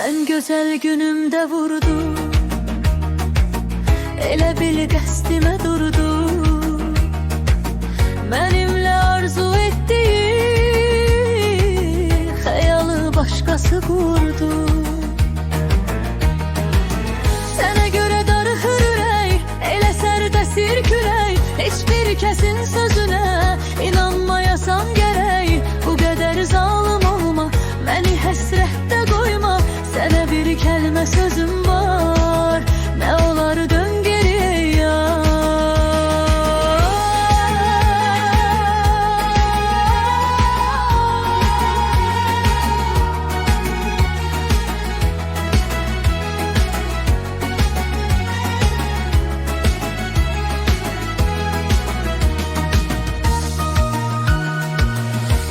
En güzel günümde vurdu, elə bil qəstimə durdu. Benimle arzu ettiği hayalı başkası kurdu. Sənə görə darıxır ürək, elə sərdəsir külək. Heç bir kəsin sözünə inanmayasan gərək. Bu qədər zalım olma, məni həsrətdə qoyma. Sənə bir kəlmə sözüm var, nə olar dön geriyə yar.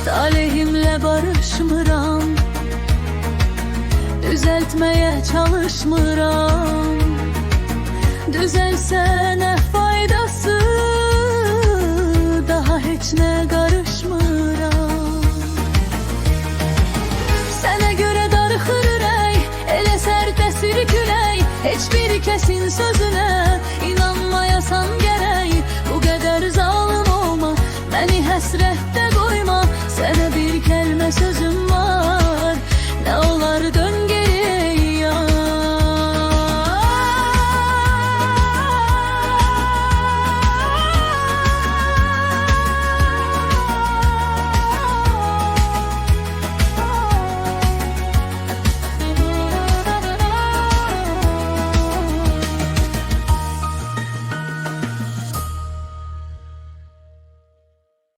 Talihimle barışmıram, düzeltmeye çalışmıram. Düzelse ne faydası, daha hiç ne karışmıram. Sənə görə darıxır ürək, elə sərdəsir külək. Heç bir kəsin sözünə inanmayasan gərək. Bu qədər zalım olma, məni həsrət